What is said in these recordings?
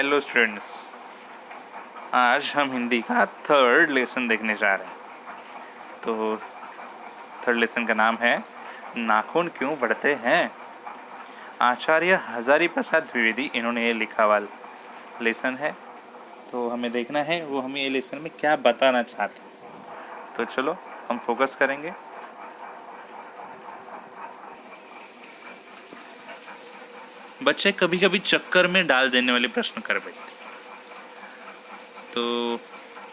Hello students, आज हम हिंदी का थर्ड लेसन देखने जा रहे हैं। तो थर्ड लेसन का नाम है नाखून क्यों बढ़ते हैं। आचार्य हजारी प्रसाद द्विवेदी इन्होंने ये लिखा हुआ लेसन है। तो हमें देखना है वो हमें ये लेसन में क्या बताना चाहते हैं। तो चलो हम फोकस करेंगे। बच्चे कभी कभी चक्कर में डाल देने वाले प्रश्न कर बैठते। तो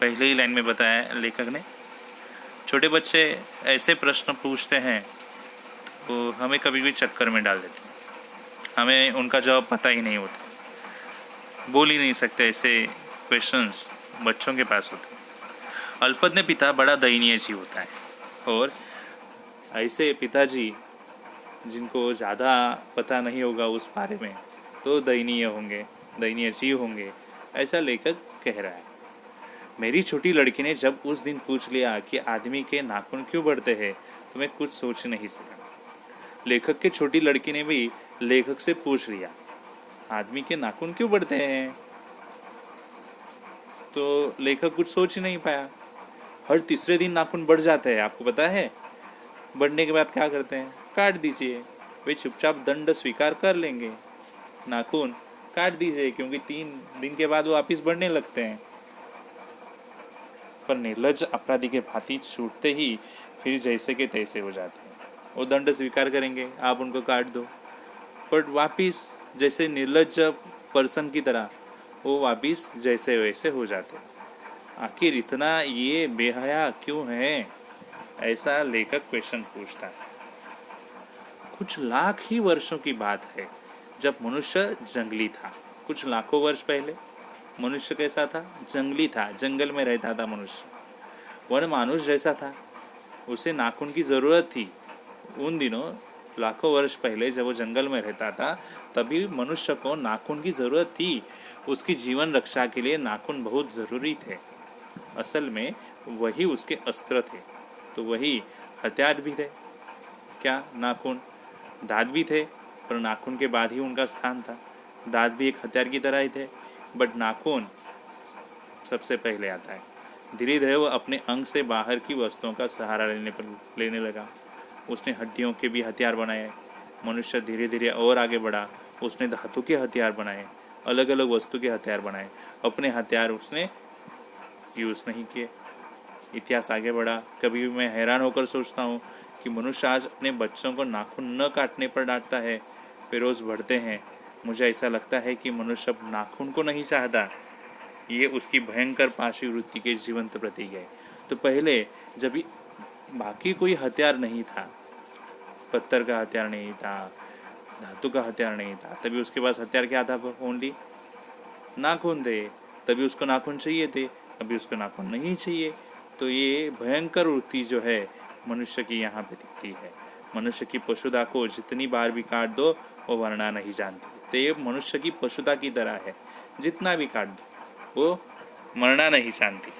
पहले ही लाइन में बताया लेखक ने, छोटे बच्चे ऐसे प्रश्न पूछते हैं तो हमें कभी भी चक्कर में डाल देते हैं। हमें उनका जवाब पता ही नहीं होता, बोल ही नहीं सकते। ऐसे क्वेश्चंस बच्चों के पास होते हैं। अल्पज्ञ पिता बड़ा दयनीय जीव होता है, और ऐसे पिताजी जिनको ज़्यादा पता नहीं होगा उस बारे में तो दयनीय होंगे, दयनीय जीव होंगे, ऐसा लेखक कह रहा है। मेरी छोटी लड़की ने जब उस दिन पूछ लिया कि आदमी के नाखून क्यों बढ़ते हैं तो मैं कुछ सोच नहीं सका। लेखक के छोटी लड़की ने भी लेखक से पूछ लिया आदमी के नाखून क्यों बढ़ते हैं, तो लेखक कुछ सोच ही नहीं पाया। हर तीसरे दिन नाखून बढ़ जाते हैं, आपको पता है। बढ़ने के बाद क्या करते हैं, काट दीजिए। वे चुपचाप दंड स्वीकार कर लेंगे, नाखून काट दीजिए, क्योंकि 3 दिन के बाद वो वापिस बढ़ने लगते हैं। पर निर्लज्ज अपराधी के भांति छूटते ही फिर जैसे के तैसे हो जाते हैं। वो दंड स्वीकार करेंगे, आप उनको काट दो, पर वापिस जैसे निर्लज्ज पर्सन की तरह वो वापिस जैसे वैसे हो जाते हैं। आखिर इतना ये बेहया क्यों है, ऐसा लेखक क्वेश्चन पूछता है। कुछ लाख ही वर्षों की बात है जब मनुष्य जंगली था। कुछ लाखों वर्ष पहले मनुष्य कैसा था, जंगली था, जंगल में रहता था मनुष्य। वन मानुष जैसा था, उसे नाखून की ज़रूरत थी। उन दिनों लाखों वर्ष पहले जब वो जंगल में रहता था तभी मनुष्य को नाखून की ज़रूरत थी। उसकी जीवन रक्षा के लिए नाखून बहुत ज़रूरी थे। असल में वही उसके अस्त्र थे, तो वही हथियार भी थे। क्या नाखून, दांत भी थे, पर नाखून के बाद ही उनका स्थान था। दांत भी एक हथियार की तरह ही थे, बट नाखून सबसे पहले आता है। धीरे धीरे वह अपने अंग से बाहर की वस्तुओं का सहारा लेने लगा। उसने हड्डियों के भी हथियार बनाए। मनुष्य धीरे धीरे और आगे बढ़ा। उसने धातु के हथियार बनाए, अलग अलग वस्तु के हथियार बनाए। अपने हथियार उसने यूज़ नहीं किए। इतिहास आगे बढ़ा। कभी भी मैं हैरान होकर सोचता हूँ कि मनुष्य आज अपने बच्चों को नाखून न काटने पर डांटता है, वे रोज़ बढ़ते हैं। मुझे ऐसा लगता है कि मनुष्य अब नाखून को नहीं चाहता। ये उसकी भयंकर पाशवी वृत्ति के जीवंत प्रतीक है। तो पहले जब बाकी कोई हथियार नहीं था, पत्थर का हथियार नहीं था, धातु का हथियार नहीं था, तभी उसके पास हथियार क्या था, ओनली नाखून थे। तभी उसको नाखून चाहिए थे, अभी उसको नाखून नहीं चाहिए। तो ये भयंकर वृत्ति जो है मनुष्य की यहाँ पे दिखती है। मनुष्य की पशुता को जितनी बार भी काट दो वो मरना नहीं जानती। तो ये मनुष्य की पशुता की तरह है, जितना भी काट दो वो मरना नहीं जानती।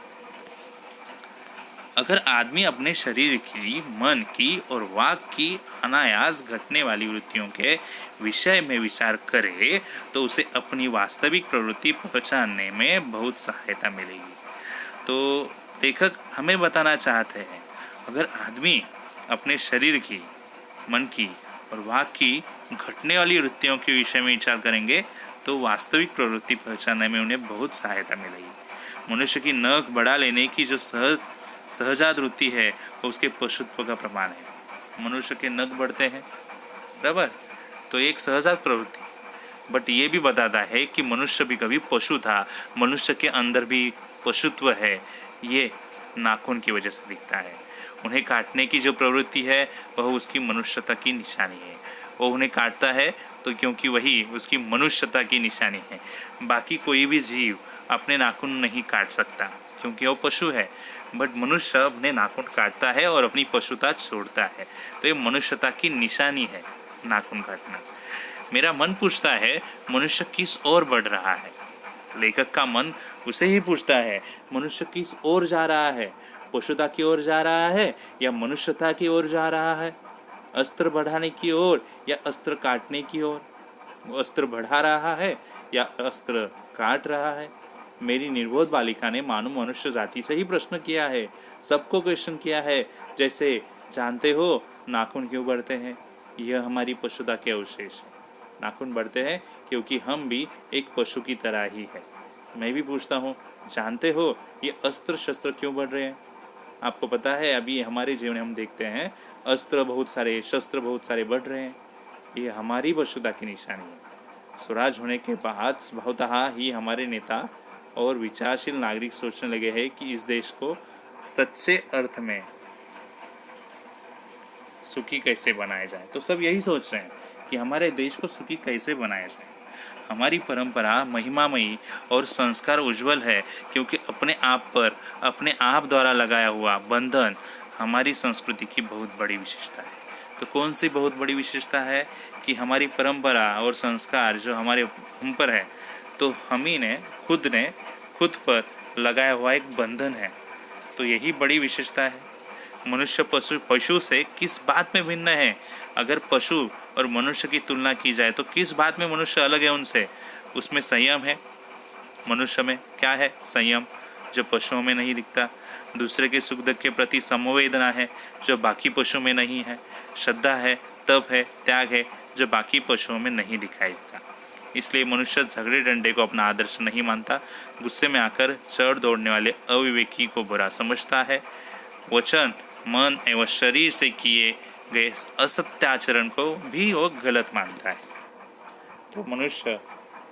अगर आदमी अपने शरीर की, मन की और वाक की अनायास घटने वाली वृत्तियों के विषय में विचार करे तो उसे अपनी वास्तविक प्रवृत्ति पहचानने में बहुत सहायता मिलेगी। तो लेखक हमें बताना चाहते हैं, अगर आदमी अपने शरीर की, मन की और वाक की घटने वाली वृत्तियों के विषय में विचार करेंगे तो वास्तविक प्रवृत्ति पहचानने में उन्हें बहुत सहायता मिलेगी। मनुष्य की नख बढ़ा लेने की जो सहजात वृत्ति है वो उसके पशुत्व का प्रमाण है। मनुष्य के नख बढ़ते हैं, बराबर, तो एक सहजात प्रवृत्ति। बट ये भी बताता है कि मनुष्य भी कभी पशु था, मनुष्य के अंदर भी पशुत्व है। ये नाखून की वजह से दिखता है। उन्हें काटने की जो प्रवृत्ति है वह उसकी मनुष्यता की निशानी है। वो उन्हें काटता है तो क्योंकि वही उसकी मनुष्यता की निशानी है। बाकी कोई भी जीव अपने नाखून नहीं काट सकता क्योंकि वो पशु है, बट मनुष्य अपने नाखून काटता है और अपनी पशुता छोड़ता है। तो ये मनुष्यता की निशानी है नाखून काटना। मेरा मन पूछता है मनुष्य किस ओर बढ़ रहा है। लेखक का मन उसे ही पूछता है मनुष्य किस ओर जा रहा है, पशुता की ओर जा रहा है या मनुष्यता की ओर जा रहा है, अस्त्र बढ़ाने की ओर या अस्त्र काटने की ओर। वो अस्त्र बढ़ा रहा है या अस्त्र काट रहा है। मेरी निर्बोध बालिका ने मानो मनुष्य जाति से ही प्रश्न किया है, सबको क्वेश्चन किया है, जैसे जानते हो नाखून क्यों बढ़ते हैं? यह हमारी पशुता के अवशेष है। नाखून बढ़ते हैं क्योंकि हम भी एक पशु की तरह ही है। मैं भी पूछता हूँ, जानते हो ये अस्त्र शस्त्र क्यों बढ़ रहे हैं? आपको पता है अभी हमारे जीवन में हम देखते हैं अस्त्र बहुत सारे, शस्त्र बहुत सारे बढ़ रहे हैं। ये हमारी पशुता की निशानी है। स्वराज होने के बाद स्वतः ही हमारे नेता और विचारशील नागरिक सोचने लगे हैं कि इस देश को सच्चे अर्थ में सुखी कैसे बनाया जाए। तो सब यही सोच रहे हैं कि हमारे देश को सुखी कैसे बनाया जाए। हमारी परंपरा महिमामयी और संस्कार उज्जवल है क्योंकि अपने आप द्वारा लगाया हुआ बंधन हमारी संस्कृति की बहुत बड़ी विशेषता है। तो कौन सी बहुत बड़ी विशेषता है कि हमारी परंपरा और संस्कार जो हम पर है, तो हम ही ने खुद पर लगाया हुआ एक बंधन है। तो यही बड़ी विशेषता है। मनुष्य पशु से किस बात में भिन्न है? अगर पशु और मनुष्य की तुलना की जाए तो किस बात में मनुष्य अलग है उनसे? उसमें संयम है। मनुष्य में क्या है? संयम, जो पशुओं में नहीं दिखता। दूसरे के सुख दुख के प्रति संवेदना है, जो बाकी पशुओं में नहीं है। श्रद्धा है, तप है, त्याग है, जो बाकी पशुओं में नहीं दिखाई देता। इसलिए मनुष्य झगड़े डंडे को अपना आदर्श नहीं मानता। गुस्से में आकर चढ़ दौड़ने वाले अविवेकी को बुरा समझता है। वचन, मन एवं शरीर से किए गए असत्याचरण को भी वो गलत मानता है। तो मनुष्य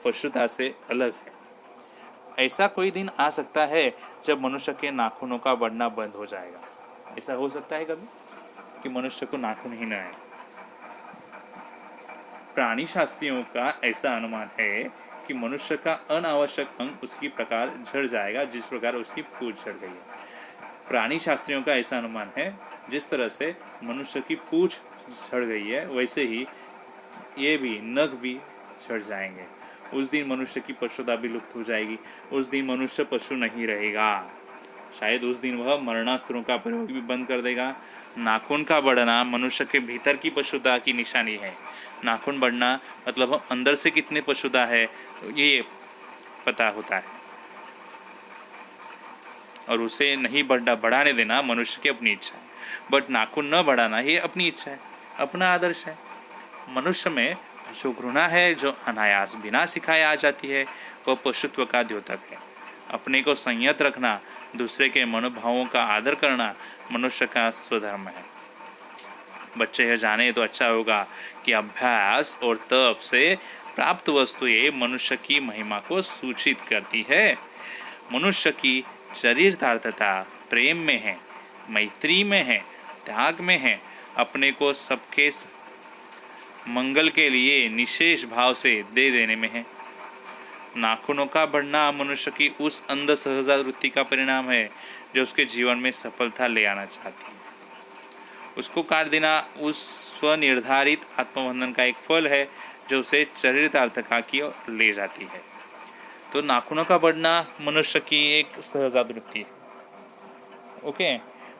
पशुता से अलग है। ऐसा कोई दिन आ सकता है जब मनुष्य के नाखूनों का बढ़ना बंद हो जाएगा। ऐसा हो सकता है कभी कि मनुष्य को नाखून ही न आए? प्राणी शास्त्रियों का ऐसा अनुमान है कि मनुष्य का अनावश्यक अंग उसकी प्रकार झड़ जाएगा जिस प्रकार उसकी पूंछ झड़ गई है। प्राणी शास्त्रियों का ऐसा अनुमान है जिस तरह से मनुष्य की पूंछ झड़ गई है वैसे ही ये भी नख भी झड़ जाएंगे। उस दिन मनुष्य की पशुता भी लुप्त हो जाएगी। उस दिन मनुष्य पशु नहीं रहेगा। शायद उस दिन वह मरणास्त्रों का प्रयोग भी बंद कर देगा। नाखून का बढ़ना मनुष्य के भीतर की पशुता की निशानी है। नाखून बढ़ना मतलब हम अंदर से कितने पशुता है ये पता होता है, और उसे नहीं बढ़ाने देना मनुष्य की अपनी इच्छा है। बट नाखून न बढ़ाना ये अपनी इच्छा है, अपना आदर्श है। मनुष्य में जो घृणा है, जो अनायास बिना सिखाए आ जाती है, वह पशुत्व का द्योतक है। अपने को संयत रखना, दूसरे के मनोभावों का आदर करना मनुष्य का स्वधर्म है। बच्चे यह जाने तो अच्छा होगा कि अभ्यास और तप से प्राप्त वस्तुएं मनुष्य की महिमा को सूचित करती है। मनुष्य की चरितार्थता प्रेम में है, मैत्री में है, त्याग में है, अपने को सबके मंगल के लिए निशेष भाव से दे देने में है। नाखूनों का बढ़ना मनुष्य की उस अंध सहजा वृत्ति का परिणाम है जो उसके जीवन में सफलता ले आना चाहती है। उसको काट देना उस स्वनिर्धारित आत्मबंधन का एक फल है जो उसे चरितार्थता की ओर ले जाती है। तो नाखूनों का बढ़ना मनुष्य की एक सहजात वृत्ति है, ओके,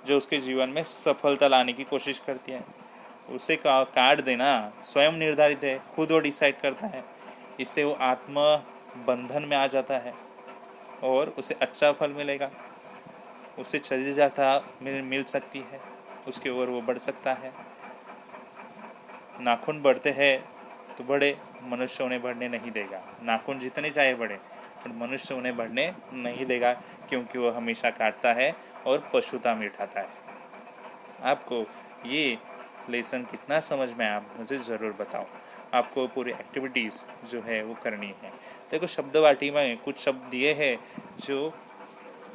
जो उसके जीवन में सफलता लाने की कोशिश करती है। उसे काट देना स्वयं निर्धारित है, खुद वो डिसाइड करता है। इससे वो आत्म बंधन में आ जाता है और उसे अच्छा फल मिलेगा, उसे चरितार्थता मिल सकती है, उसके ओर वो बढ़ सकता है। नाखून बढ़ते हैं तो बढ़े, मनुष्य उन्हें बढ़ने नहीं देगा। नाखून जितने चाहे बढ़े पर मनुष्य उन्हें बढ़ने नहीं देगा, क्योंकि वो हमेशा काटता है और पशुता मिटाता है। आपको ये लेसन कितना समझ में आया मुझे ज़रूर बताओ। आपको पूरी एक्टिविटीज़ जो है वो करनी है। देखो, शब्द वाटी में कुछ शब्द दिए हैं जो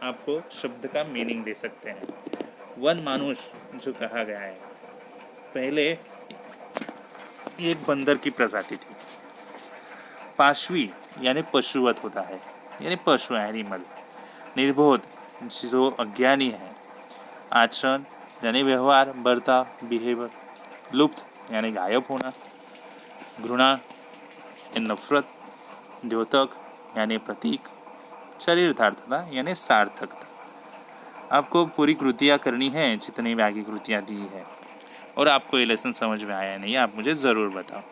आपको शब्द का मीनिंग दे सकते हैं। वन मानुष जो कहा गया है, पहले एक बंदर की प्रजाति थी। पाशवी यानी पशुवत होता है, यानी पशु एनिमल। निर्बोध जो अज्ञानी है। आचरण यानी व्यवहार, बर्ताव, बिहेवियर। लुप्त यानी गायब होना। घृणा यानी नफरत। द्योतक यानी प्रतीक। चरितार्थता यानी सार्थकता। आपको पूरी कृतियाँ करनी है जितनी भी आगे कृतियाँ दी है। और आपको ये लेसन समझ में आया नहीं, आप मुझे ज़रूर बताओ।